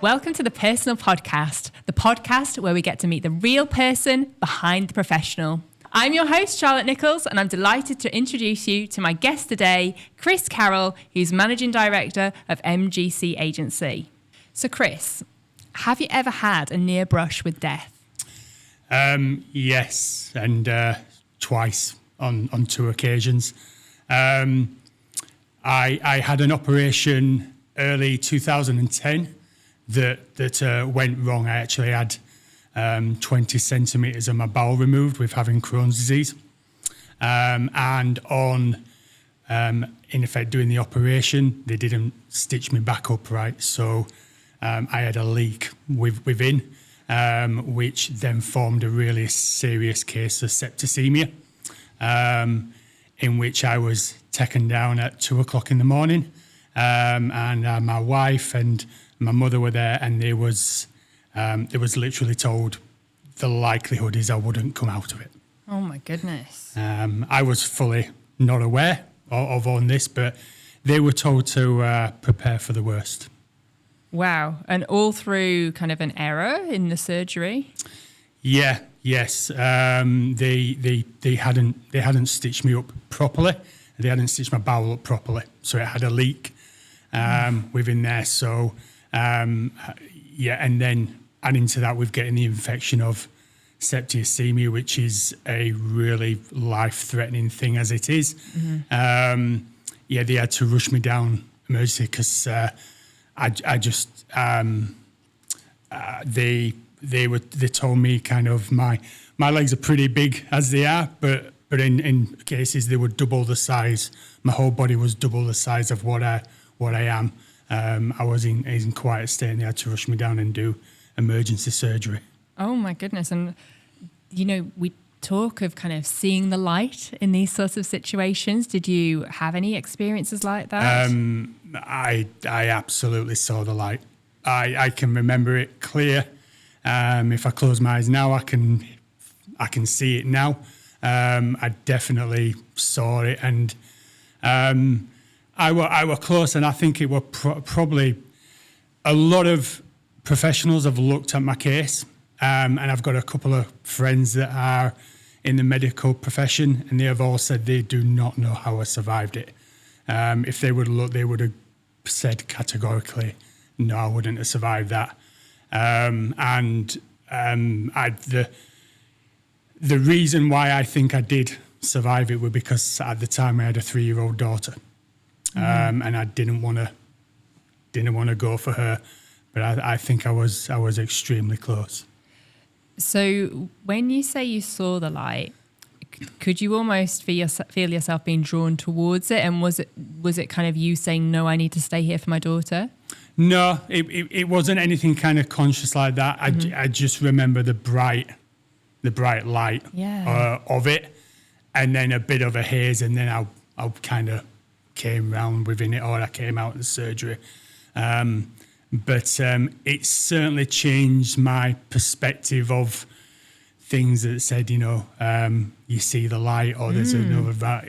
Welcome to the Personal Podcast, the podcast where we get to meet the real person behind the professional. I'm your host, Charlotte Nichols, and I'm delighted to introduce you to my guest today, Chris Carroll, who's Managing Director of MGC Agency. So Chris, have you ever had a near brush with death? Yes, and twice on two occasions. I had an operation early 2010 that went wrong. I actually had 20 centimetres of my bowel removed with having Crohn's disease. And on, in effect, doing the operation, they didn't stitch me back up right. So I had a leak within, which then formed a really serious case of septicemia, in which I was taken down at 2:00 in the morning. And my wife and my mother were there, and it was literally told the likelihood is I wouldn't come out of it. Oh my goodness. I was fully not aware of on this, but they were told to prepare for the worst. Wow. And all through kind of an error in the surgery? Yes. They hadn't stitched me up properly. They hadn't stitched my bowel up properly, so it had a leak within there. So and then adding to that, with getting the infection of septicemia, which is a really life-threatening thing as it is. Mm-hmm. They had to rush me down emergency because they told me kind of my legs are pretty big as they are, but in cases they were double the size. My whole body was double the size of what I am. I was in quite a state, and they had to rush me down and do emergency surgery. Oh my goodness. And we talk of kind of seeing the light in these sorts of situations. Did you have any experiences like that? I absolutely saw the light. I can remember it clear. If I close my eyes now, I can see it now. I definitely saw it, and I were close, and I think it were probably a lot of professionals have looked at my case, and I've got a couple of friends that are in the medical profession, and they have all said they do not know how I survived it. If they would look, they would have said categorically, no, I wouldn't have survived that. The reason why I think I did survive it was because at the time I had a 3-year-old daughter, and I didn't want to go for her, but I think I was extremely close. So when you say you saw the light, could you almost feel yourself being drawn towards it? And was it kind of you saying, no, I need to stay here for my daughter? No, it wasn't anything kind of conscious like that. Mm-hmm. I just remember the bright light of it, and then a bit of a haze, and then I kind of came round within it, or I came out of the surgery. But it certainly changed my perspective of things that said, you see the light, or there's another.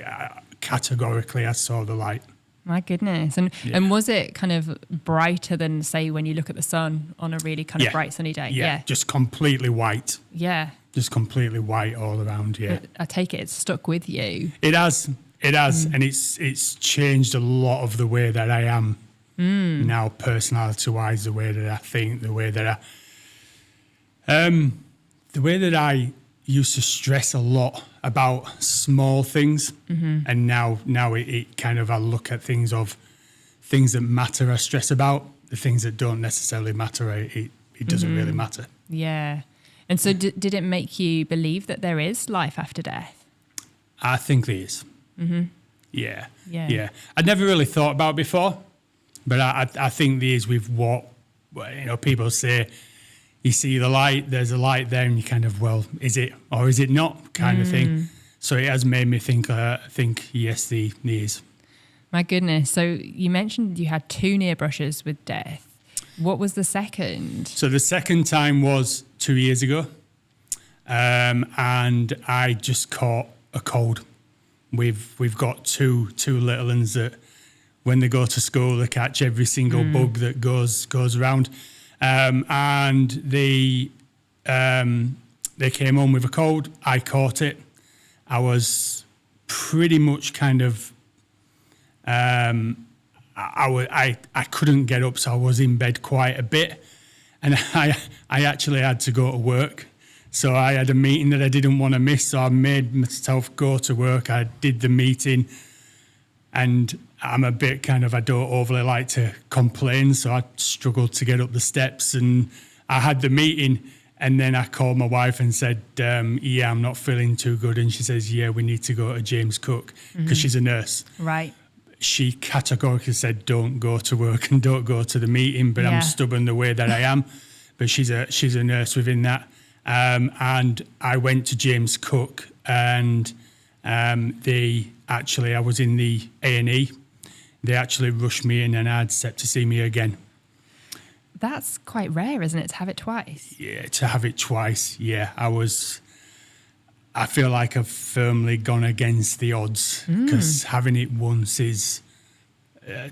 Categorically, I saw the light. My goodness. And was it kind of brighter than, say, when you look at the sun on a really kind of bright sunny day? Yeah, just completely white. Yeah. Just completely white all around, yeah. I take it it's stuck with you. It has, and it's changed a lot of the way that I am now, personality-wise, the way that I think, the way that I used to stress a lot about small things, and now it kind of, I look at things that matter I stress about. The things that don't necessarily matter, it doesn't really matter. Yeah. And so did it make you believe that there is life after death? I think there is. Mm-hmm. Yeah. I'd never really thought about it before, but I think there is with what people say. You see the light, there's a light there, and you kind of, well, is it or is it not kind of thing. So it has made me think yes, there is. My goodness. So you mentioned you had 2 near brushes with death. What was the second? So the second time was 2 years ago, and I just caught a cold. We've got two little ones that when they go to school they catch every single bug that goes around. And they came home with a cold. I caught it. I was pretty much kind of, I couldn't get up, so I was in bed quite a bit. And I actually had to go to work. So I had a meeting that I didn't want to miss. So I made myself go to work. I did the meeting. And I'm a bit kind of, I don't overly like to complain. So I struggled to get up the steps. And I had the meeting. And then I called my wife and said, yeah, I'm not feeling too good. And she says, yeah, we need to go to James Cook because she's a nurse. Right. She categorically said, don't go to work and don't go to the meeting. But I'm stubborn the way that I am. But she's a nurse within that. And I went to James Cook and I was in the A&E. They actually rushed me in and I had septicemia again. That's quite rare, isn't it, to have it twice? Yeah, to have it twice. Yeah, I feel like I've firmly gone against the odds because having it once is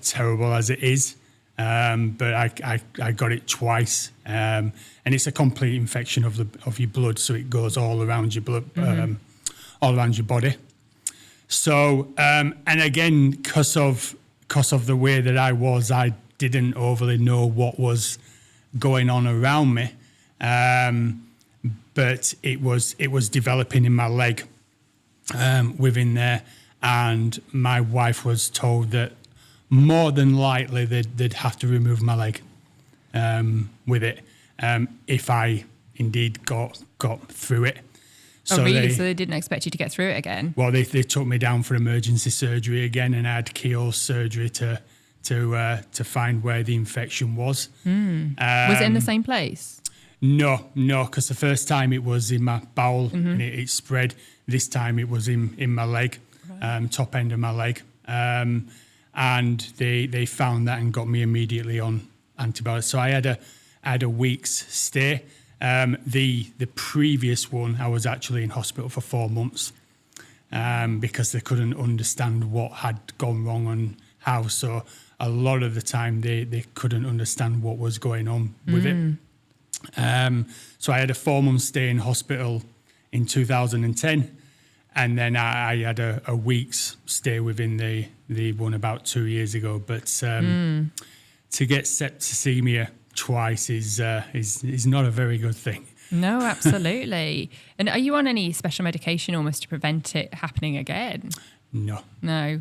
terrible as it is. But I got it twice, and it's a complete infection of your blood, so it goes all around your blood, all around your body. So, and again, because of the way that I didn't overly know what was going on around me, but it was developing in my leg within there, and my wife was told that more than likely they'd have to remove my leg with it if I indeed got through it. So really? So they didn't expect you to get through it again? Well, they took me down for emergency surgery again, and I had keyhole surgery to find where the infection was. Was it in the same place? No, because the first time it was in my bowel and it spread. This time it was in my leg, top end of my leg. And they found that and got me immediately on antibiotics. So I had a week's stay. The previous one, I was actually in hospital for 4 months because they couldn't understand what had gone wrong and how. So a lot of the time they couldn't understand what was going on with it. So I had a 4-month stay in hospital in 2010. And then I had a week's stay within the one about 2 years ago. But to get septicemia twice is not a very good thing. No, absolutely. And are you on any special medication almost to prevent it happening again? No,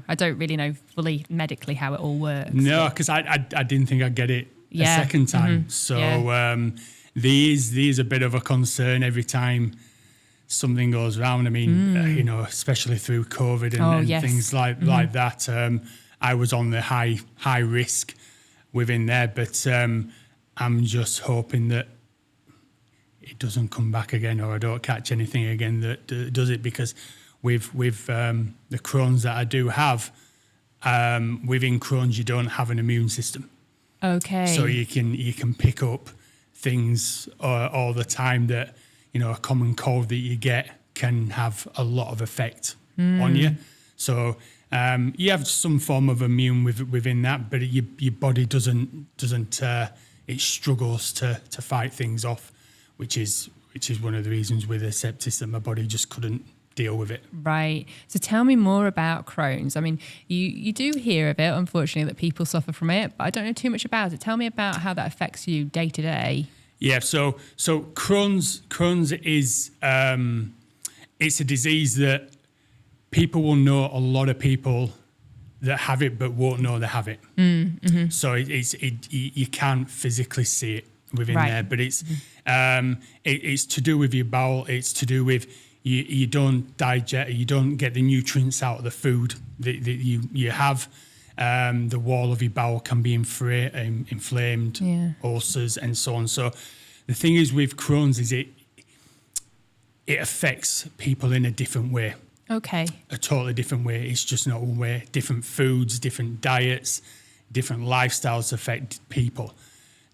I don't really know fully medically how it all works. No, because I didn't think I'd get it a second time. So there's a bit of a concern every time something goes round. I mean, especially through COVID and things like that. I was on the high risk within there, but I'm just hoping that it doesn't come back again, or I don't catch anything again that does it. Because with the Crohn's that I do have, within Crohn's you don't have an immune system. Okay. So you can pick up things all the time that, a common cold that you get can have a lot of effect on you. So you have some form of immune within that, but your body doesn't it struggles to fight things off, which is one of the reasons with the sepsis that my body just couldn't deal with it. Right. So tell me more about Crohn's. I mean, you do hear of it, unfortunately, that people suffer from it, but I don't know too much about it. Tell me about how that affects you day to day. Yeah, so Crohn's is it's a disease that people will know a lot of people that have it but won't know they have it. So you can't physically see it within there, but it's to do with your bowel. It's to do with you don't digest, you don't get the nutrients out of the food that you have. The wall of your bowel can be inflamed, ulcers and so on. So the thing is with Crohn's is it affects people in a different way. Okay. A totally different way. It's just not one way. Different foods, different diets, different lifestyles affect people.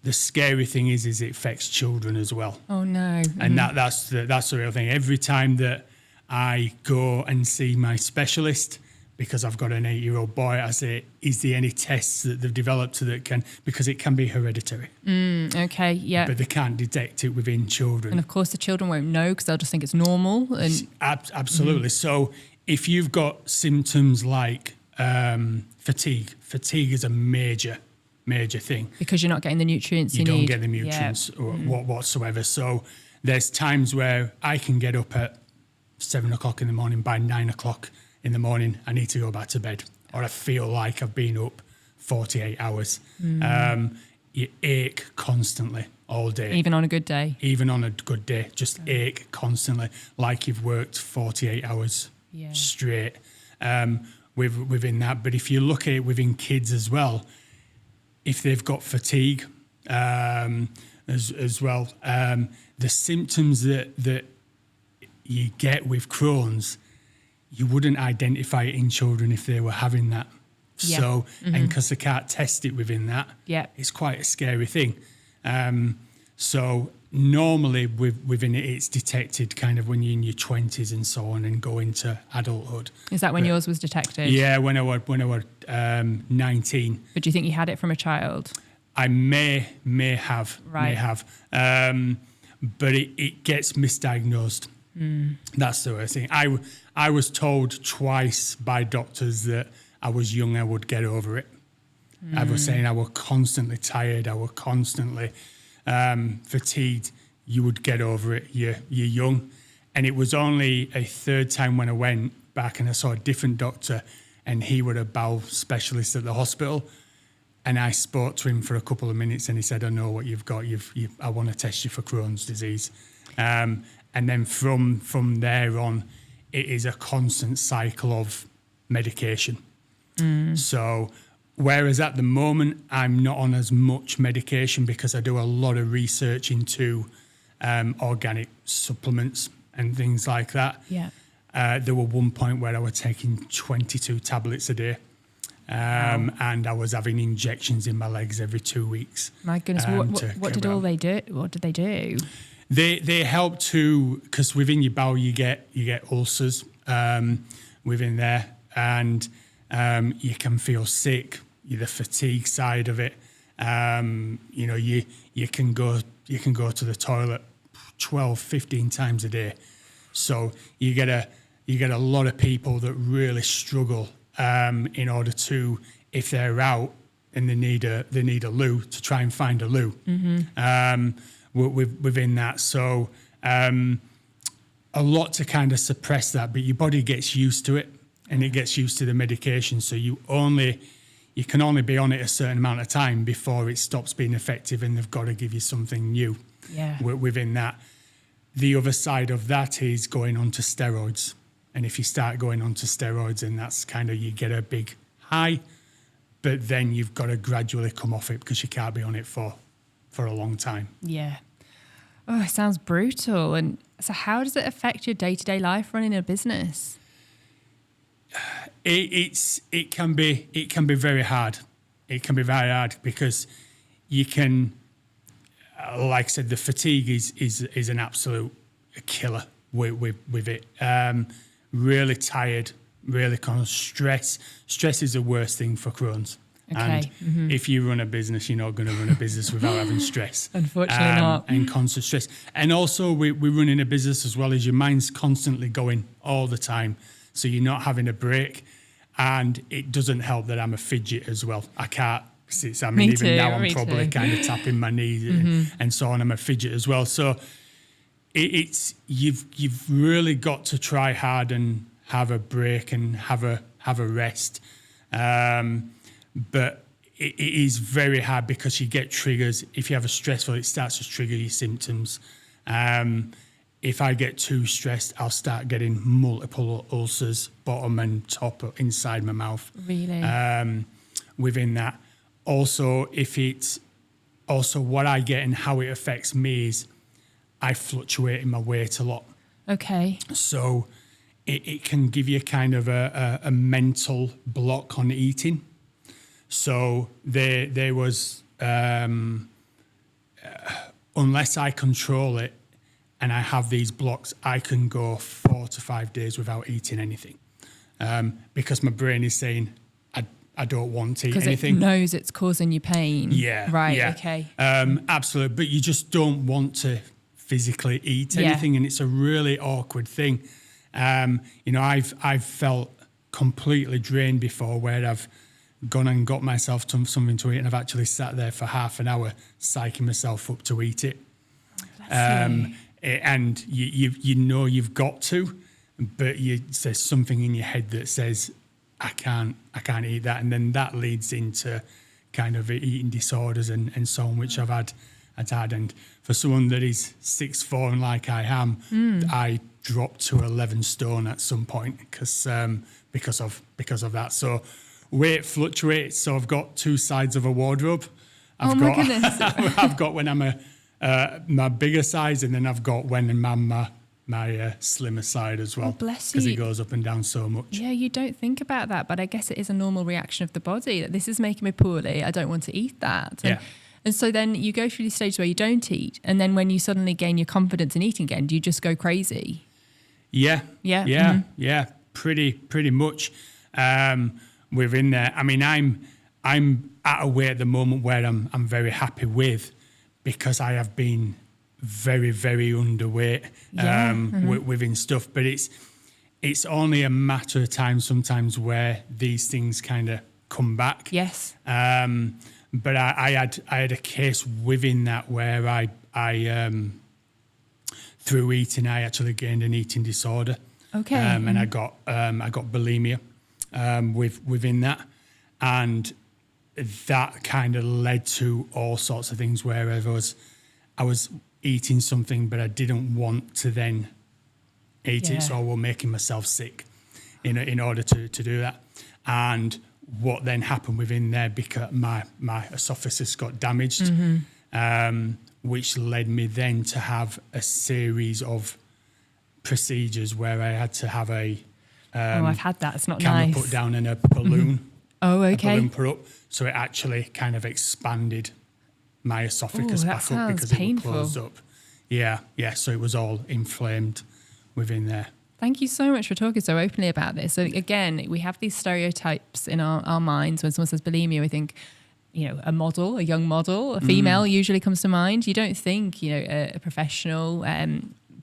The scary thing is it affects children as well. Oh no. And that's the real thing. Every time that I go and see my specialist, because I've got an 8-year-old boy, I say, is there any tests that they've developed that can, because it can be hereditary. Okay, yeah. But they can't detect it within children. And of course the children won't know because they'll just think it's normal. And Absolutely. So if you've got symptoms like fatigue is a major thing. because you're not getting the nutrients you You don't need. get the nutrients whatsoever. So there's times where I can get up at 7 o'clock in the morning. By 9 o'clock in the morning, I need to go back to bed, or I feel like I've been up 48 hours. You ache constantly all day. Even on a good day. Even on a good day, just ache constantly, like you've worked 48 hours straight within that. But if you look at it within kids as well, if they've got fatigue as well, the symptoms that you get with Crohn's, you wouldn't identify it in children if they were having that. Yeah. So, and because they can't test it within that, it's quite a scary thing. So normally within it, it's detected kind of when you're in your 20s and so on and go into adulthood. Is that when yours was detected? Yeah, when I was 19. But do you think you had it from a child? I may have, but it gets misdiagnosed. That's the way I think. I was told twice by doctors that I was young, I would get over it. I was saying I was constantly tired, I was constantly fatigued. You would get over it. You're young. And it was only a third time when I went back and I saw a different doctor, and he was a bowel specialist at the hospital. And I spoke to him for a couple of minutes, and he said, "I know what you've got. I want to test you for Crohn's disease." And then from there on, it is a constant cycle of medication. So whereas at the moment, I'm not on as much medication because I do a lot of research into organic supplements and things like that. Yeah. There was one point where I was taking 22 tablets a day. And I was having injections in my legs every 2 weeks. My goodness, what did all they do? What did they do? They help to, because within your bowel you get ulcers within there, and you can feel sick. The fatigue side of it. You can go to the toilet 12, 15 times a day. So you get a lot of people that really struggle in order to, if they're out and they need a loo, to try and find a loo within that. So a lot to kind of suppress that, but your body gets used to it and it gets used to the medication. So you can only be on it a certain amount of time before it stops being effective, and they've got to give you something new within that. The other side of that is going on to steroids. And if you start going on to steroids, and that's kind of, you get a big high, but then you've got to gradually come off it because you can't be on it for a long time. Yeah. Oh, it sounds brutal. And so how does it affect your day-to-day life running a business? It can be very hard. It can be very hard because you can, like I said, the fatigue is an absolute killer with it. Really tired, really kind of stress. Stress is the worst thing for Crohn's. Okay. And if you run a business, you're not going to run a business without having stress. Unfortunately not. And constant stress. And also we're running a business as well as your mind's constantly going all the time. So you're not having a break. And it doesn't help that I'm a fidget as well. I can't sit. I mean, even now I'm probably kind of tapping my knees and so on. I'm a fidget as well. So it's you've really got to try hard and have a break and have a rest. But it is very hard because you get triggers. If you have a stressful, it starts to trigger your symptoms. If I get too stressed, I'll start getting multiple ulcers, bottom and top inside my mouth. Really? Within that. Also, what I get and how it affects me is I fluctuate in my weight a lot. Okay. So it can give you kind of a mental block on eating. So there was, unless I control it and I have these blocks, I can go 4 to 5 days without eating anything. because my brain is saying, I don't want to eat anything. Because it knows it's causing you pain. Yeah. Right, yeah. okay. Absolutely. But you just don't want to physically eat anything, and it's a really awkward thing. I've felt completely drained before, where I've gone and got myself something to eat, and I've actually sat there for half an hour psyching myself up to eat it. And you know you've got to, but there's something in your head that says, I can't eat that, and then that leads into kind of eating disorders and so on, which I've had. And for someone that is 6'4" and like I am, I dropped to 11 stone at some point because of that. So weight fluctuates. So I've got two sides of a wardrobe. My goodness! I've got when I'm my bigger size, and then I've got when I'm my slimmer side as well. Oh, bless because you. it goes up and down so much. Yeah, you don't think about that, but I guess it is a normal reaction of the body that this is making me poorly. I don't want to eat that. And so then you go through the stage where you don't eat, and then when you suddenly gain your confidence in eating again, do you just go crazy? Yeah. Pretty much within there. I mean, I'm at a weight at the moment where I'm very happy with, because I have been very, very underweight within stuff. But it's only a matter of time sometimes where these things kind of come back. Yes. But I had a case within that where I through eating, I actually gained an eating disorder. Okay. And I got bulimia within that, and that kind of led to all sorts of things where I was eating something, but I didn't want to then eat it, so I was making myself sick in order to do that. And what then happened within there, because my esophagus got damaged, which led me then to have a series of procedures where I had to have a I've had that. It's not camera nice. put down and a balloon. Oh, okay. A balloon put up, so it actually kind of expanded my esophagus back up because painful. it was closed up. Yeah. So it was all inflamed within there. Thank you so much for talking so openly about this. So again, we have these stereotypes in our minds. When someone says bulimia, we think, a model, a young model, a female usually comes to mind. You don't think, a professional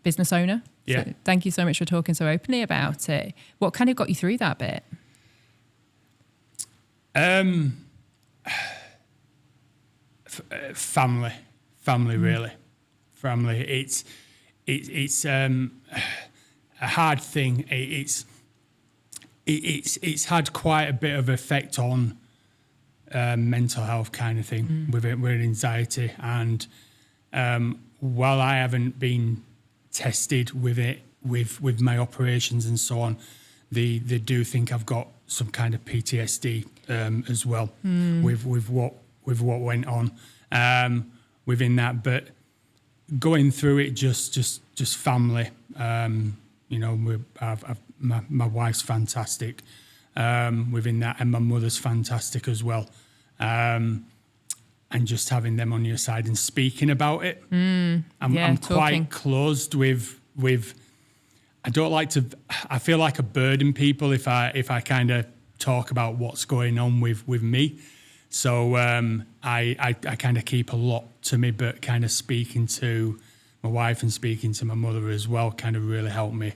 business owner. Yeah. So thank you so much for talking so openly about it. What kind of got you through that bit? Family, really. Family. It's a hard thing. It's had quite a bit of effect on mental health kind of thing with anxiety. And while I haven't been tested with it with my operations and so on, they do think I've got some kind of PTSD as well with what went on within that. But going through it, just family. My wife's fantastic within that, and my mother's fantastic as well. And just having them on your side and speaking about it. I'm quite closed with. I don't like to. I feel like I burden people if I kind of talk about what's going on with me. So I kind of keep a lot to me, but kind of speaking to my wife and speaking to my mother as well kind of really helped me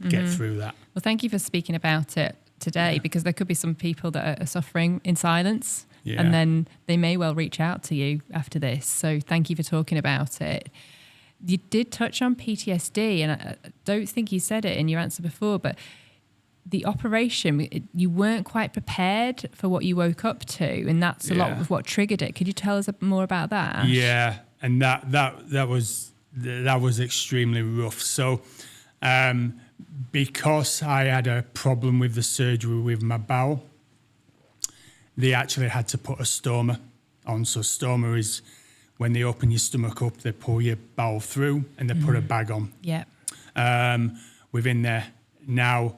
get through that. Well, thank you for speaking about it today, because there could be some people that are suffering in silence, and then they may well reach out to you after this. So thank you for talking about it. You did touch on PTSD, and I don't think you said it in your answer before, but the operation, you weren't quite prepared for what you woke up to, and that's a lot of what triggered it. Could you tell us more about that? Yeah, and that was extremely rough. So because I had a problem with the surgery with my bowel, they actually had to put a stoma on. So stoma is when they open your stomach up, they pull your bowel through and they put a bag on. Yeah. Within there. Now,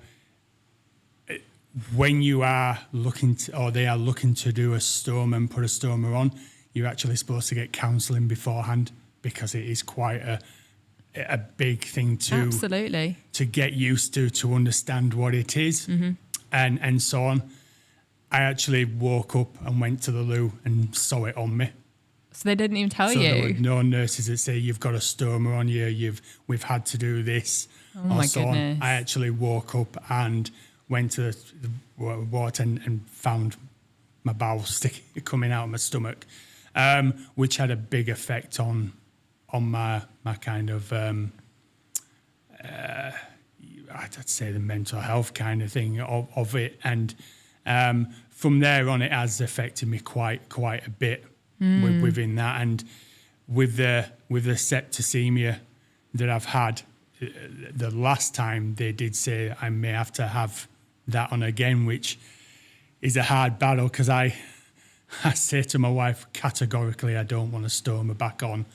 when you are they are looking to do a stoma and put a stoma on, you're actually supposed to get counselling beforehand, because it is quite a big thing to Absolutely. to get used to understand what it is. and so on. I actually woke up and went to the loo and saw it on me. So they didn't even tell So you? there were no nurses that say, you've got a stoma on you, we've had to do this, Oh my goodness. on. I actually woke up and went to the water and found my bowels coming out of my stomach, which had a big effect on my kind of, I'd say the mental health kind of thing of it. And from there on, it has affected me quite a bit within that. And with the septicemia that I've had, the last time they did say I may have to have that on again, which is a hard battle, because I say to my wife categorically, I don't want a stoma back on.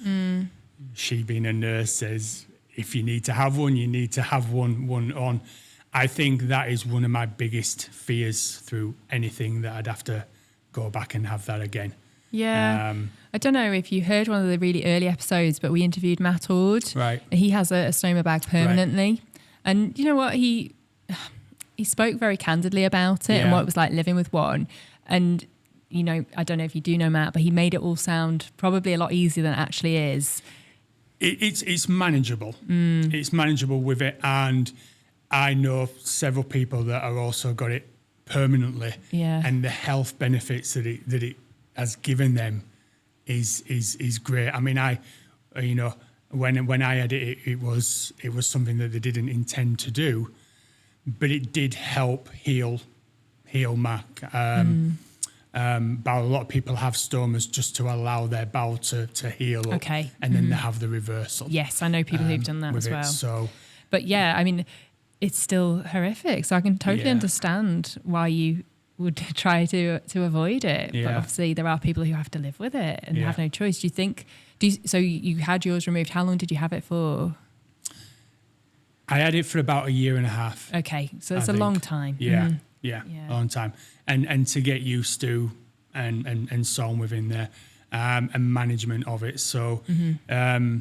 She, being a nurse, says, if you need to have one, you need to have one on. I think that is one of my biggest fears through anything, that I'd have to go back and have that again. Yeah. I don't know if you heard one of the really early episodes, but we interviewed Matt Ord. Right. He has a stoma bag permanently. Right. And you know what? He spoke very candidly about it and what it was like living with one. And, you know, I don't know if you do know Matt, but he made it all sound probably a lot easier than it actually is. It's manageable. It's manageable with it. And I know several people that have also got it permanently. Yeah. And the health benefits that it has given them is great. I mean, when I had it, it was something that they didn't intend to do, but it did help heal my bowel. A lot of people have stomas just to allow their bowel to heal up. Okay. And then they have the reversal. Yes, I know people who've done that as well. So, but yeah, I mean, it's still horrific. So I can totally understand why you would try to avoid it. Yeah. But obviously there are people who have to live with it and have no choice. Do you think, so you had yours removed. How long did you have it for? I had it for about 1.5 years. Okay. So it's a long time. Yeah. Yeah. A long time. And to get used to and so on within there, and management of it. So, that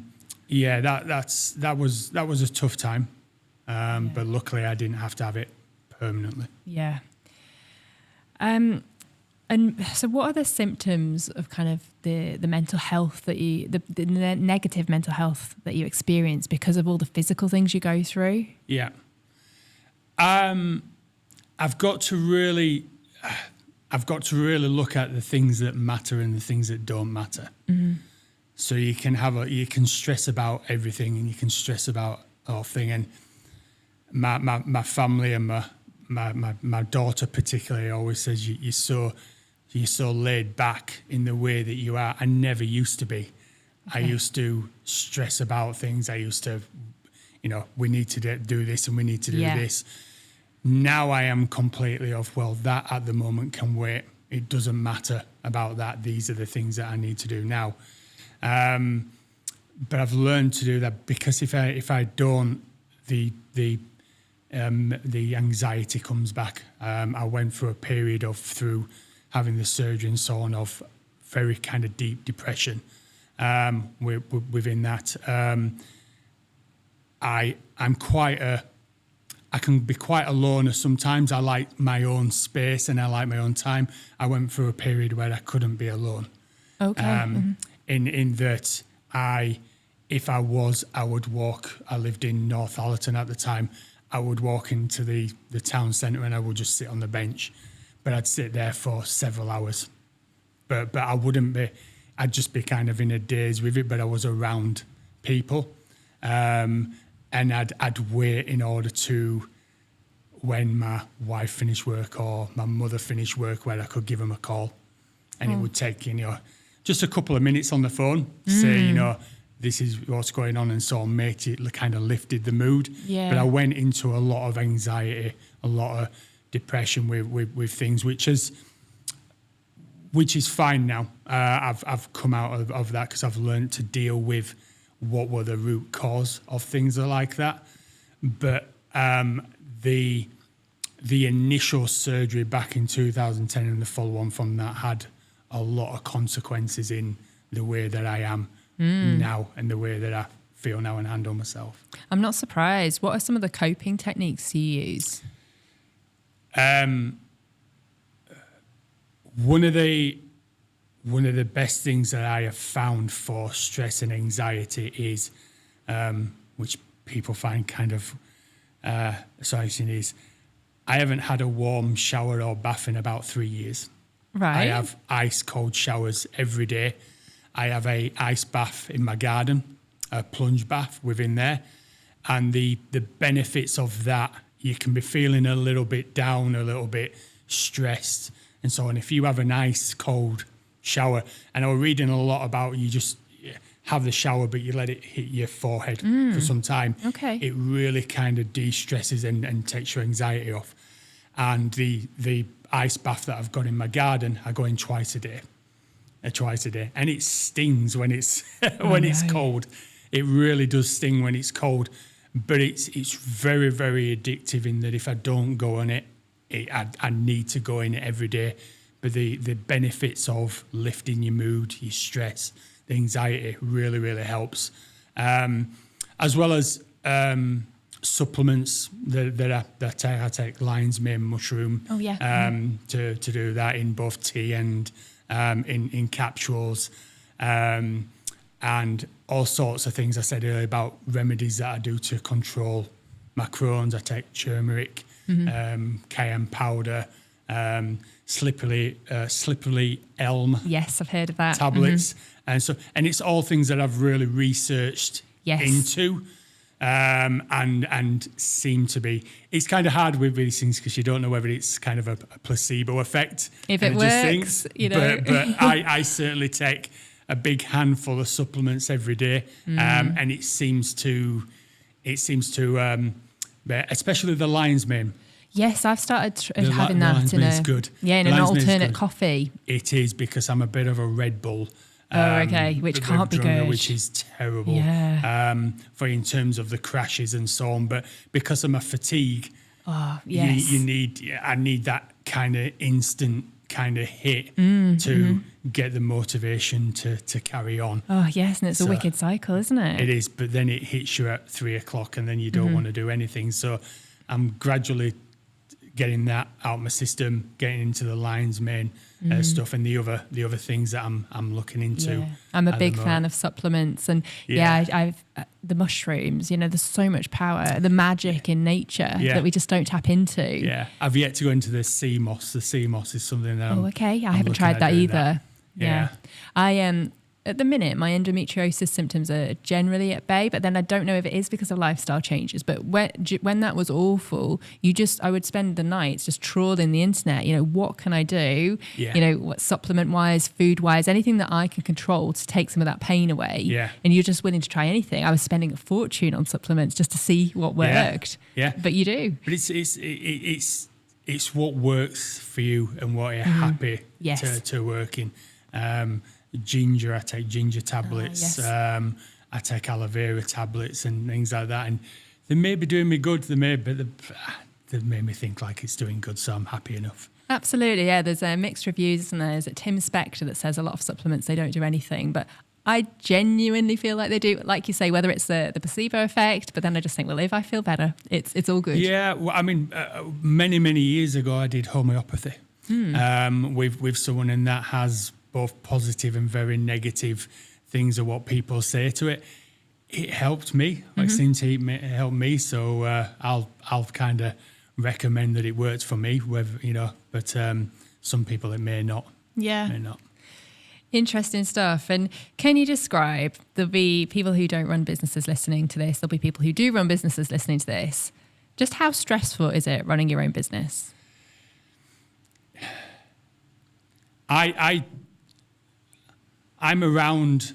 was a tough time. But luckily I didn't have to have it permanently. Yeah. And so what are the symptoms of kind of the mental health that the negative mental health that you experience because of all the physical things you go through? Yeah. I've got to really look at the things that matter and the things that don't matter. Mm-hmm. So you can stress about everything, and you can stress about the whole thing. And my family and my daughter particularly always says you're so laid back in the way that you are. I never used to be. Okay. I used to stress about things. I used to, we need to do this and we need to do this. Now I am completely off. Well, that at the moment can wait. It doesn't matter about that. These are the things that I need to do now. But I've learned to do that, because if I don't, the anxiety comes back. I went through a period through having the surgery and so on, of very kind of deep depression. Within that, I can be quite a loner sometimes. I like my own space and I like my own time. I went through a period where I couldn't be alone. Okay. In that if I would walk. I lived in Northallerton at the time. I would walk into the town centre and I would just sit on the bench, but I'd sit there for several hours. But I wouldn't be. I'd just be kind of in a daze with it. But I was around people, and I'd wait in order to, when my wife finished work or my mother finished work, where I could give them a call, and it would take just a couple of minutes on the phone, say this is what's going on, and so on, mate. It kind of lifted the mood. Yeah. But I went into a lot of anxiety, a lot of depression with things, which is fine now. I've come out of that, because I've learned to deal with what were the root cause of things like that. But the initial surgery back in 2010 and the follow-on from that had a lot of consequences in the way that I am now and the way that I feel now and handle myself. I'm not surprised. What are some of the coping techniques you use? One of the best things that I have found for stress and anxiety is, which people find kind of astonishing, is I haven't had a warm shower or bath in about 3 years. Right. I have ice cold showers every day. I have a ice bath in my garden, a plunge bath within there, and the benefits of that, you can be feeling a little bit down, a little bit stressed, and so on. If you have a nice cold shower, and I was reading a lot about you just have the shower, but you let it hit your forehead for some time. Okay. It really kind of de-stresses and takes your anxiety off. And the ice bath that I've got in my garden, I go in twice a day, and it stings when it's it's cold. It really does sting when it's cold, but it's very, very addictive in that if I don't go on it, I need to go in it every day. But the benefits of lifting your mood, your stress, the anxiety really, really helps. As well as supplements that I take lion's mane mushroom. Oh, yeah. To do that in both tea and in capsules. And all sorts of things I said earlier about remedies that I do to control my Crohn's. I take turmeric, cayenne powder, slippery elm. Yes, I've heard of that. Tablets. And it's all things that I've really researched into, and seem to be. It's kind of hard with these things because you don't know whether it's kind of a placebo effect. If it works, you know. But I certainly take a big handful of supplements every day, and it seems to, especially the lion's mane. Yes, I've started having that in an alternate coffee. It is, because I'm a bit of a Red Bull. Which can't be good. Which is terrible. Yeah. For in terms of the crashes and so on, but because of my fatigue, I need that kind of instant kind of hit to get the motivation to carry on. Oh yes, and it's a wicked cycle, isn't it? It is, but then it hits you at 3:00, and then you don't want to do anything. So I'm gradually getting that out of my system, getting into the lion's mane stuff, and the other things that I'm looking into. Yeah. I'm a big fan of supplements, and I've the mushrooms. You know, there's so much power, the magic in nature that we just don't tap into. Yeah, I've yet to go into the sea moss. The sea moss is something that I haven't tried that either. Yeah. I at the minute, my endometriosis symptoms are generally at bay, but then I don't know if it is because of lifestyle changes. But when that was awful, I would spend the nights just trawling the internet. You know, what can I do? Yeah. You know, what supplement-wise, food-wise, anything that I can control to take some of that pain away. Yeah. And you're just willing to try anything. I was spending a fortune on supplements just to see what worked. Yeah. But you do. But it's what works for you and what you're happy to work in. Ginger, I take ginger tablets. I take aloe vera tablets and things like that, and they may be doing me good. They made me think like it's doing good, so I'm happy enough. Absolutely, yeah. There's mixed reviews, and there's Tim Spector that says a lot of supplements they don't do anything, but I genuinely feel like they do. Like you say, whether it's the placebo effect, but then I just think, well, if I feel better, it's all good. Yeah, well, I mean, many years ago, I did homeopathy with someone, and that has both positive and very negative things of what people say to it. It helped me. It seemed to help me. So I'll kind of recommend that it works for me. Whether but some people it may not. Yeah. May not. Interesting stuff. And can you describe? There'll be people who don't run businesses listening to this. There'll be people who do run businesses listening to this. Just how stressful is it running your own business? I'm around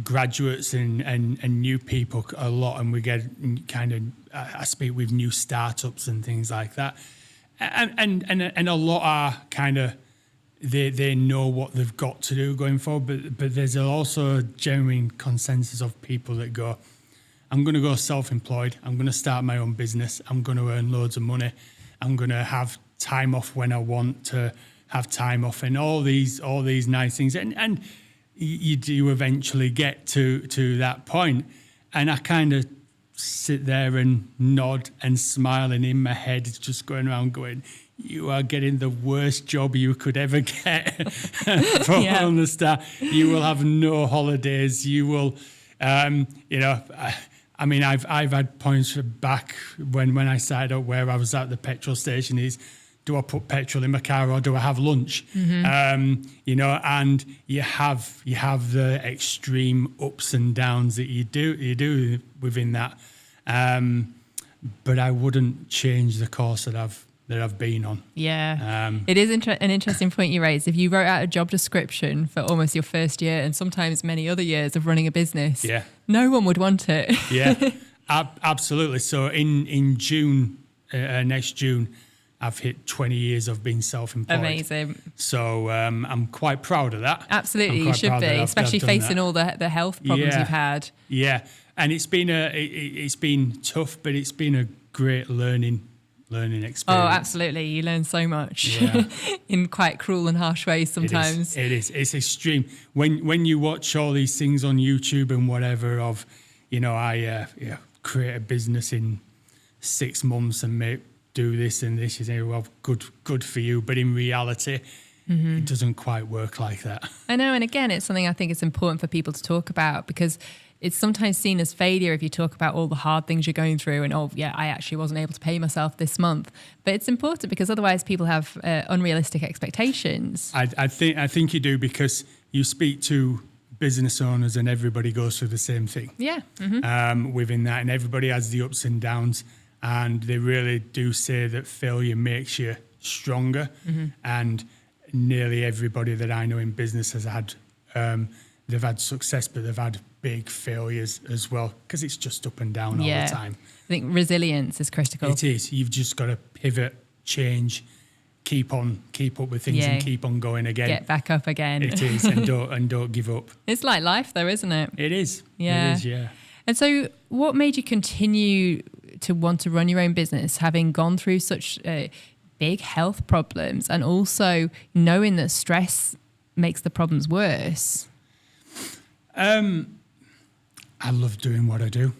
graduates and new people a lot, and we get kind of I speak with new startups and things like that, and a lot are kind of they know what they've got to do going forward, but there's also a genuine consensus of people that go, I'm going to go self-employed, I'm going to start my own business, I'm going to earn loads of money, I'm going to have time off when I want to have time off, and all these nice things, and you do eventually get to that point. And I kind of sit there and nod and smile, and in my head it's just going around going, you are getting the worst job you could ever get from the start. You will have no holidays. You will, I mean, I've had points back when I started up where I was at the petrol station is, do I put petrol in my car or do I have lunch? And you have the extreme ups and downs that you do within that. But I wouldn't change the course that I've been on. Yeah. It is an interesting point you raised. If you wrote out a job description for almost your first year and sometimes many other years of running a business, no one would want it. Absolutely. So in June, next June, I've hit 20 years of being self-employed. Amazing. So I'm quite proud of that. Absolutely, you should be, especially facing all the health problems you've had. Yeah, and it's been tough, but it's been a great learning experience. Oh, absolutely. You learn so much in quite cruel and harsh ways sometimes. It is. It's extreme. When you watch all these things on YouTube and whatever of, I create a business in 6 months and do this and this, you say, well, good for you. But in reality, it doesn't quite work like that. I know. And again, it's something I think it's important for people to talk about because it's sometimes seen as failure if you talk about all the hard things you're going through and, I actually wasn't able to pay myself this month. But it's important because otherwise people have unrealistic expectations. I think you do, because you speak to business owners and everybody goes through the same thing. Yeah. Within that, and everybody has the ups and downs, and they really do say that failure makes you stronger. And nearly everybody that I know in business has had, they've had success, but they've had big failures as well, because it's just up and down all the time. I think resilience is critical. It is. You've just got to pivot, change, keep up with things and keep on going again. Get back up again. It is, and don't give up. It's like life though, isn't it? It is. Yeah. It is, yeah. And so what made you continue to want to run your own business, having gone through such big health problems and also knowing that stress makes the problems worse? I love doing what I do.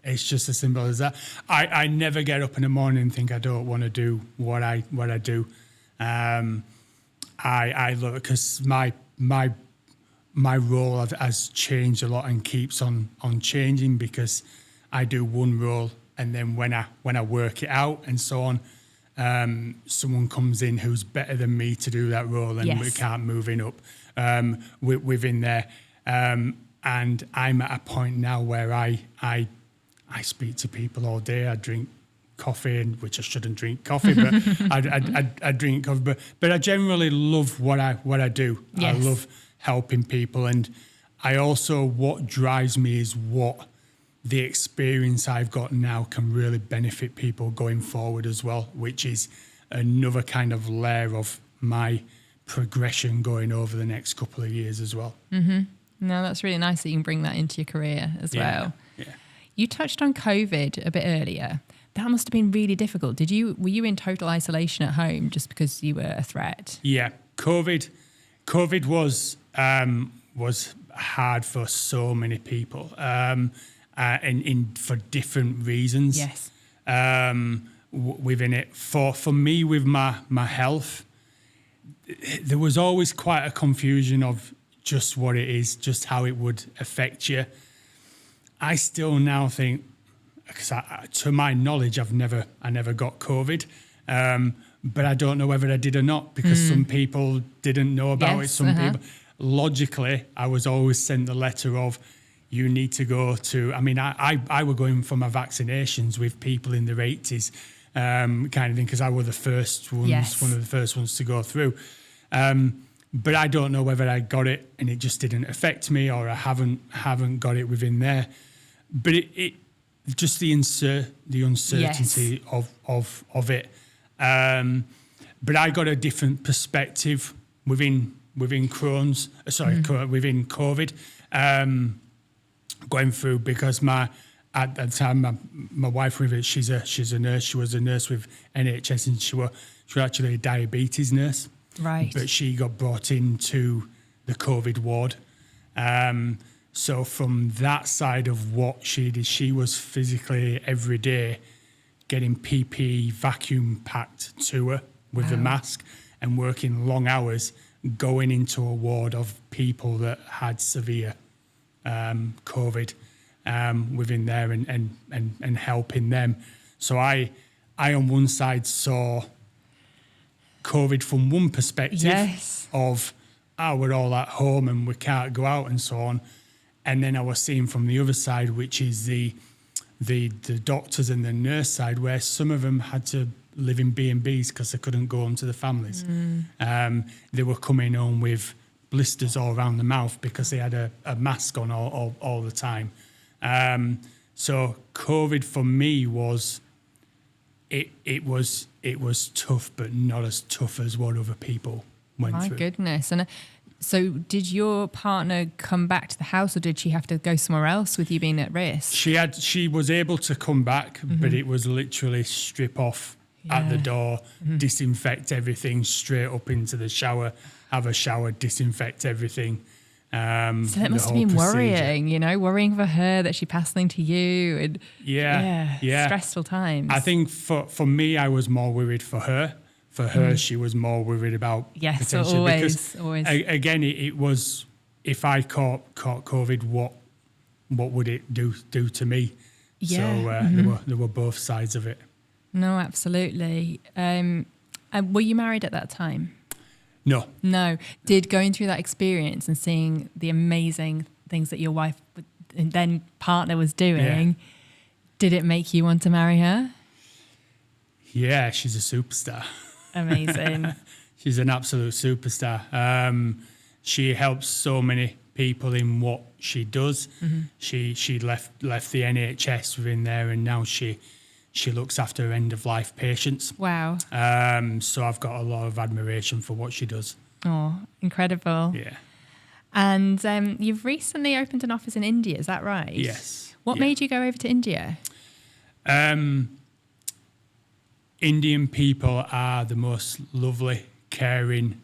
It's just as simple as that. I never get up in the morning and think I don't want to do what I do. I love it because my role has changed a lot and keeps on changing, because I do one role and then when I work it out and so on, someone comes in who's better than me to do that role, and we can't moving up within there. And I'm at a point now where I speak to people all day. I drink coffee, which I shouldn't drink coffee, but I drink coffee. But I generally love what I do. Yes. I love helping people, and I also, what drives me is what the experience I've got now can really benefit people going forward as well, which is another kind of layer of my progression going over the next couple of years as well. No, that's really nice that you can bring that into your career as well. Yeah. You touched on COVID a bit earlier. That must have been really difficult. Were you in total isolation at home just because you were a threat? Yeah, COVID was hard for so many people, and for different reasons. Yes. Within it, for me with my health, there was always quite a confusion of just what it is, just how it would affect you. I still now think, because to my knowledge, I never got COVID, but I don't know whether I did or not, because some people didn't know about it. Some people, logically, I was always sent the letter of, you need to go to, I were going for my vaccinations with people in their 80s, kind of thing, because I were the first ones, one of the first ones to go through. But I don't know whether I got it and it just didn't affect me, or I haven't got it within there. But it just the uncertainty of it. But I got a different perspective within Crohn's. Within COVID, going through, because at the time my wife with it, she's a nurse. She was a nurse with NHS, and she was actually a diabetes nurse. Right. But she got brought into the COVID ward So from that side of what she did, she was physically every day getting PPE vacuum packed to her with the mask and working long hours, going into a ward of people that had severe COVID within there and helping them. So I on one side saw COVID from one perspective of, we're all at home and we can't go out and so on. And then I was seeing from the other side, which is the doctors and the nurse side, where some of them had to live in B&Bs because they couldn't go home to the families. They were coming home with blisters all around the mouth because they had a mask on all the time. So COVID for me was, it was tough, but not as tough as what other people went through. My goodness. And so did your partner come back to the house, or did she have to go somewhere else with you being at risk? She was able to come back, but it was literally strip off at the door, disinfect everything, straight up into the shower, have a shower, disinfect everything. So that must have been worrying, worrying for her that she passed something to you. And stressful times. I think for me, I was more worried for her. For her, she was more worried about potential. Always. Again, it was, if I caught COVID, what would it do to me? Yeah. So there were both sides of it. No, absolutely. Were you married at that time? No. Did going through that experience and seeing the amazing things that your wife and then partner was doing, did it make you want to marry her? Yeah, she's a superstar. Amazing. She's an absolute superstar. She helps so many people in what she does. She left the NHS within there, and now she looks after end of life patients. Wow. So I've got a lot of admiration for what she does. Oh, incredible. Yeah. And you've recently opened an office in India, is that right? Yes. What made you go over to India? Indian people are the most lovely, caring,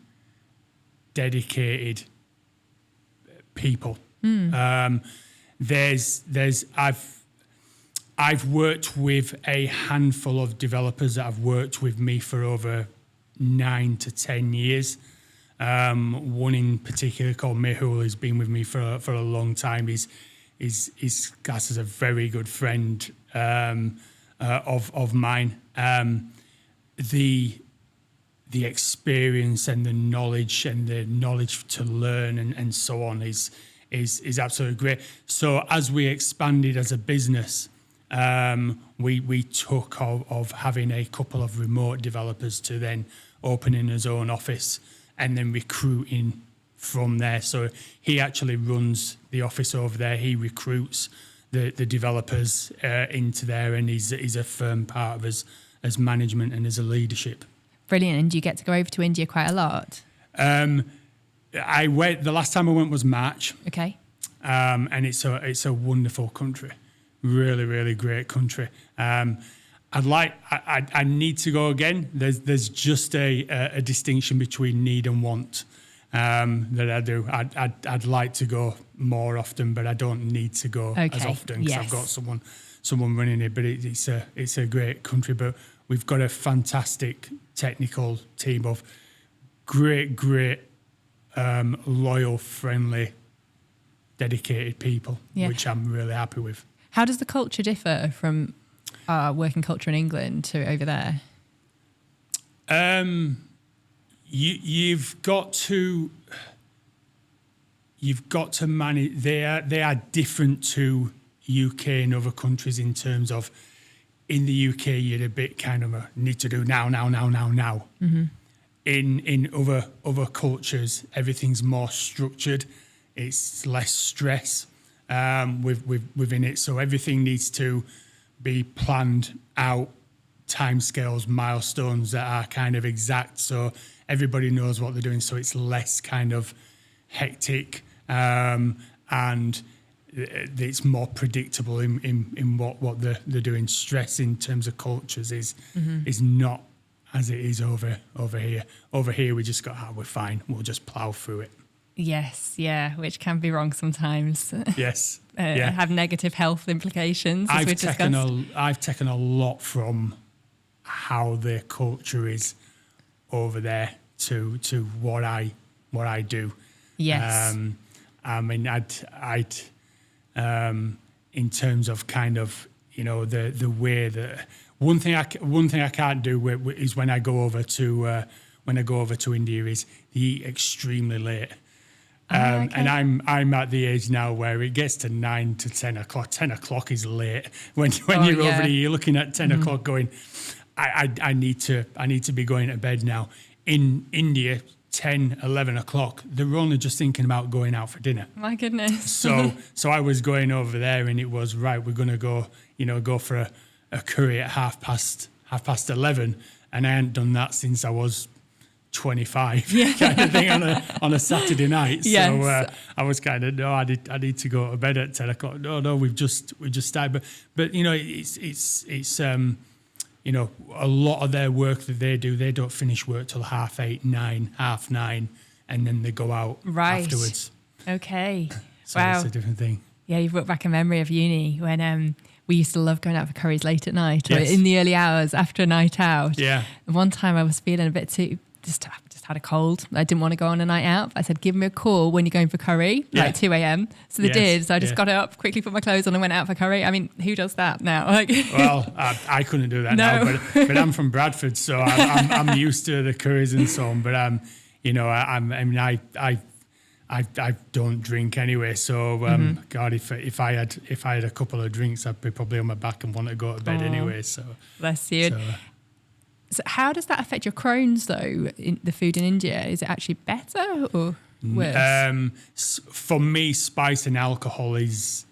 dedicated people. I've worked with a handful of developers that have worked with me for over 9 to 10 years. One in particular called Mehul has been with me for a long time. He's classed as a very good friend of mine. The experience and the knowledge to learn and so on is absolutely great. So as we expanded as a business, we took of having a couple of remote developers to then opening his own office and then recruiting from there. So he actually runs the office over there. He recruits the developers into there, and he's a firm part of us as management and as a leadership. Brilliant. And do you get to go over to India quite a lot? I went. The last time I went was March. Okay. And it's a wonderful country, really, really great country. I need to go again. There's just a distinction between need and want that I do. I'd like to go more often, but I don't need to go as often because I've got someone running it. But it's a great country. But we've got a fantastic technical team of great, loyal, friendly, dedicated people, which I'm really happy with. How does the culture differ from our working culture in England to over there? You've got to manage. They are different to UK and other countries in terms of, in the UK you're a bit kind of need to do now. Mm-hmm. In other cultures, everything's more structured. It's less stress within it. So everything needs to be planned out, timescales, milestones that are kind of exact. So everybody knows what they're doing. So it's less kind of hectic and it's more predictable in what they're doing. Stress in terms of cultures is not as it is over here. Over here, we just got, we're fine. We'll just plough through it. Yes, yeah, which can be wrong sometimes. Yes, Have negative health implications, as we've discussed. I've taken a lot from how their culture is over there to what I do. Yes. I mean, I'd in terms of kind of, you know, the way that one thing I can't do is when I go over to India is eat extremely late. Okay. And I'm at the age now where it gets to 9 to 10 o'clock. 10 o'clock is late. When you're over there, you're looking at 10 o'clock going, I need to be going to bed now. In India, 10, 11 o'clock, they're only just thinking about going out for dinner. My goodness. So I was going over there and it was, right, we're going to go for a curry at half past 11. And I hadn't done that since I was 25 kind of thing on a Saturday night. Yes. So I was kind of, no, I need to go to bed at 10 o'clock. No, we've just started. But you know, it's you know, a lot of their work that they do, they don't finish work till 8:30, 9, 9:30, and then they go out afterwards. Okay. So wow. it's a different thing. Yeah, you brought back a memory of uni when we used to love going out for curries late at night or Yes. in the early hours after a night out. Yeah. One time I was feeling a bit too, just had a cold. I didn't want to go on a night out. I said, give me a call when you're going for curry, like 2 a.m. So they did. So I just got up, quickly put my clothes on and went out for curry. I mean, who does that now? Like, well, I couldn't do that now, but I'm from Bradford, so I'm used to the curries and so on. But you know, I don't drink anyway. So God, if I had a couple of drinks, I'd be probably on my back and want to go to bed anyway. So bless you. So how does that affect your Crohn's though? In the food in India, is it actually better or worse? For me, spice and alcohol is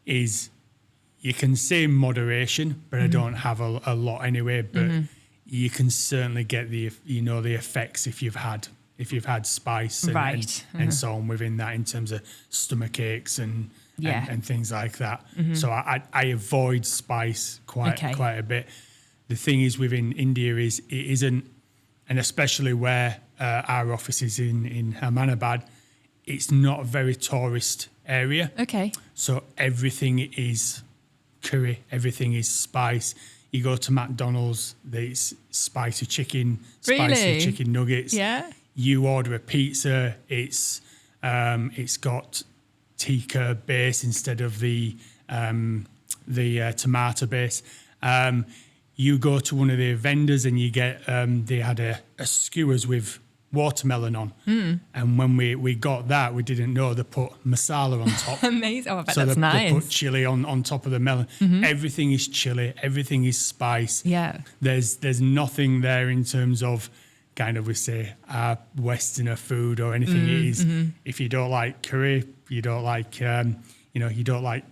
you can say moderation, but I don't have a lot anyway. But you can certainly get the effects if you've had spice and so on within that in terms of stomach aches and things like that. So I avoid spice quite a bit. The thing is within India is it isn't, and especially where our office is in Ahmedabad, it's not a very tourist area. Okay. So everything is curry, everything is spice. You go to McDonald's, there's spicy chicken, spicy chicken nuggets. Yeah. You order a pizza, it's got tikka base instead of the tomato base. You go to one of their vendors and you get they had a skewers with watermelon on, and when we got that, we didn't know they put masala on top. Amazing! Oh, I bet so that's nice. They put chili on top of the melon. Everything is chili, everything is spice. Yeah, there's nothing there in terms of kind of we say Westerner food or anything. It is if you don't like curry, you don't like you don't like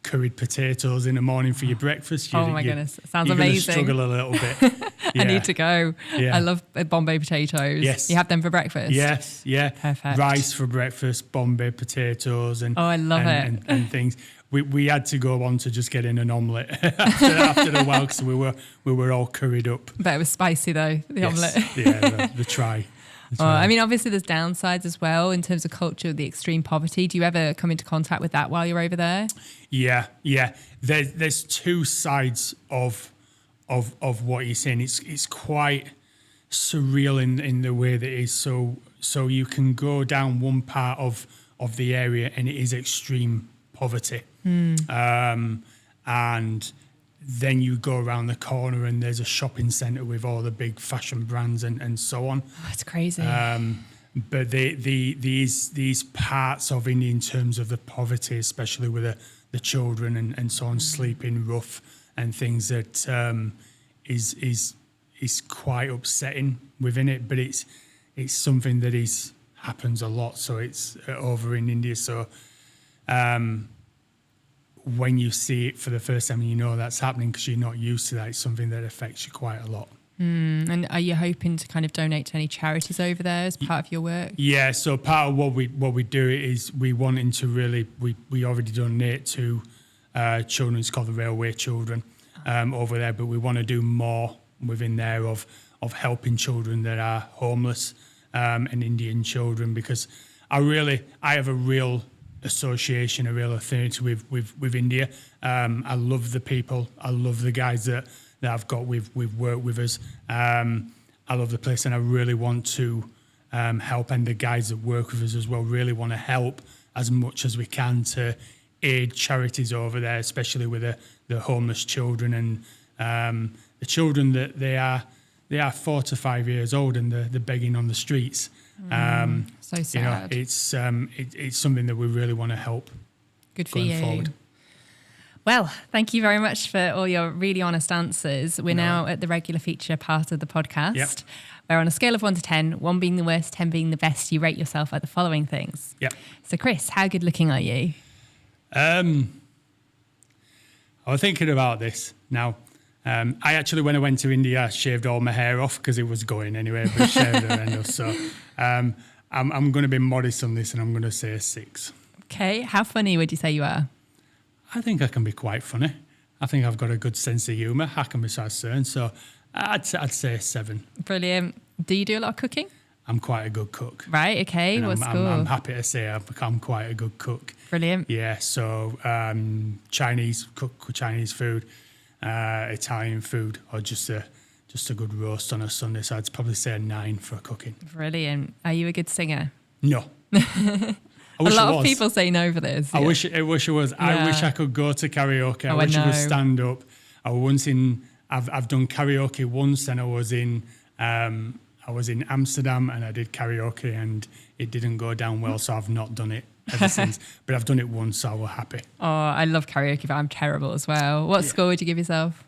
curried potatoes in the morning for your breakfast. Goodness, it sounds you're amazing. You're going to struggle a little bit. I need to go. Yeah. I love Bombay potatoes. Yes. You have them for breakfast? Yes, yeah. Perfect. Rice for breakfast, Bombay potatoes and I love it. And things. We had to go on to just getting an omelette after a while because we were all curried up. But it was spicy though, the omelette. Yeah, the try. I mean, obviously there's downsides as well in terms of culture, the extreme poverty. Do you ever come into contact with that while you're over there? Yeah. There's two sides of what you're saying. It's quite surreal in the way that it is. So you can go down one part of the area and it is extreme poverty. And then you go around the corner and there's a shopping centre with all the big fashion brands and so on. Oh, that's crazy. But these parts of India in terms of the poverty, especially with the children and so on, sleeping rough and things that is quite upsetting within it. But it's something that happens a lot. So it's over in India. So when you see it for the first time, you know that's happening because you're not used to that. It's something that affects you quite a lot. And are you hoping to kind of donate to any charities over there as part of your work? Yeah, so part of what we do is we wanting to really we already donate to children. It's called the Railway Children over there, but we want to do more within there of helping children that are homeless and Indian children because I have a real association, a real affinity with India. I love the people. I love the guys that I've got with work with us. I love the place, and I really want to help, and the guys that work with us as well really want to help as much as we can to aid charities over there, especially with the homeless children and the children that they are 4 to 5 years old and they're begging on the streets. So sad. It's something that we really want to help. Good for going you. forward. Well, thank you very much for all your really honest answers. We're now at the regular feature part of the podcast. Yep. Where on a scale of 1 to 10, 1 being the worst, 10 being the best, you rate yourself at the following things. Yep. So Chris, how good looking are you? I was thinking about this now. I actually, when I went to India, I shaved all my hair off because it was going anyway, but shaved it enough. So I'm going to be modest on this, and I'm going to say a 6. Okay. How funny would you say you are? I think I can be quite funny. I think I've got a good sense of humour. I can be concerned, so I'd say a 7. Brilliant. Do you do a lot of cooking? I'm quite a good cook. Right. Okay. And What school? I'm happy to say I'm quite a good cook. Brilliant. Yeah. So cook Chinese food, Italian food, or just a good roast on a Sunday. So I'd probably say a 9 for cooking. Brilliant. Are you a good singer? No. A lot of people say no for this. I wish it was. I wish I could go to karaoke. I wish I could stand up. I've done karaoke once, and I was in Amsterdam, and I did karaoke, and it didn't go down well, so I've not done it ever since. But I've done it once, so I was happy. Oh, I love karaoke, but I'm terrible as well. What score would you give yourself?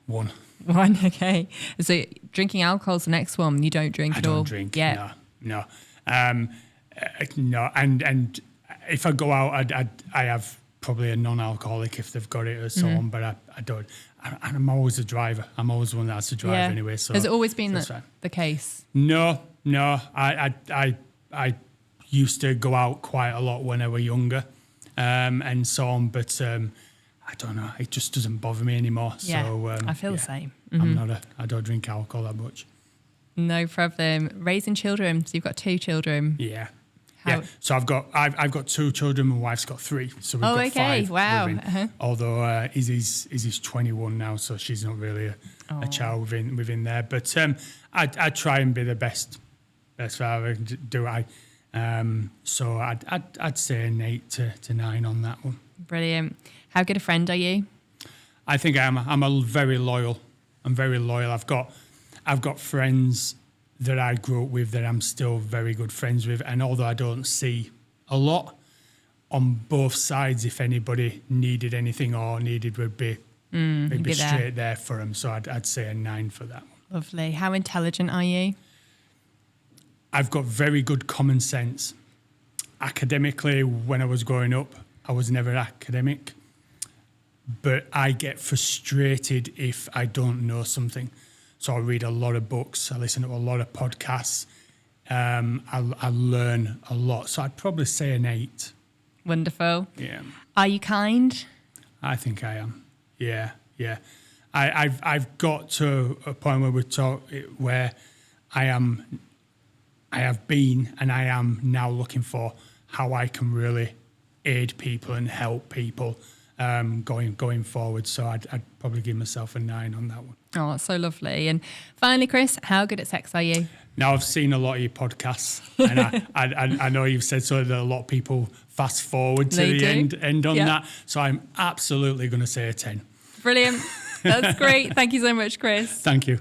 1. 1, okay. So drinking alcohol is the next one. You don't drink at all? I don't drink. Yeah. No. No, and if I go out, I have probably a non-alcoholic if they've got it or so on, but I don't. And I'm always a driver. I'm always the one that has to drive anyway. So has it always been the case? No. I used to go out quite a lot when I was younger, and so on, but I don't know. It just doesn't bother me anymore. Yeah, so I feel the same. Mm-hmm. I don't drink alcohol that much. No problem. Raising children. So you've got 2 children. Yeah. Yeah, so I've got 2 children. My wife's got 3, so we've got 5. Wow. Although Izzy's 21 now, so she's not really a child within there. But I try and be the best father. Do I? So I'd say an 8 to 9 on that one. Brilliant. How good a friend are you? I think I am. I'm very loyal. I've got friends that I grew up with that I'm still very good friends with. And although I don't see a lot, on both sides, if anybody needed anything or needed would be straight there for them. So I'd say a 9 for that one. Lovely. How intelligent are you? I've got very good common sense. Academically, when I was growing up, I was never academic. But I get frustrated if I don't know something. So I read a lot of books. I listen to a lot of podcasts. I learn a lot. So I'd probably say an 8. Wonderful. Yeah. Are you kind? I think I am. Yeah. I've got to a point where I have been, and I am now looking for how I can really aid people and help people going forward. So I'd probably give myself a 9 on that one. Oh, that's so lovely. And finally, Chris, how good at sex are you? Now, I've seen a lot of your podcasts, and I know you've said so that a lot of people fast forward to the end on that. So I'm absolutely going to say a 10. Brilliant. That's great. Thank you so much, Chris. Thank you.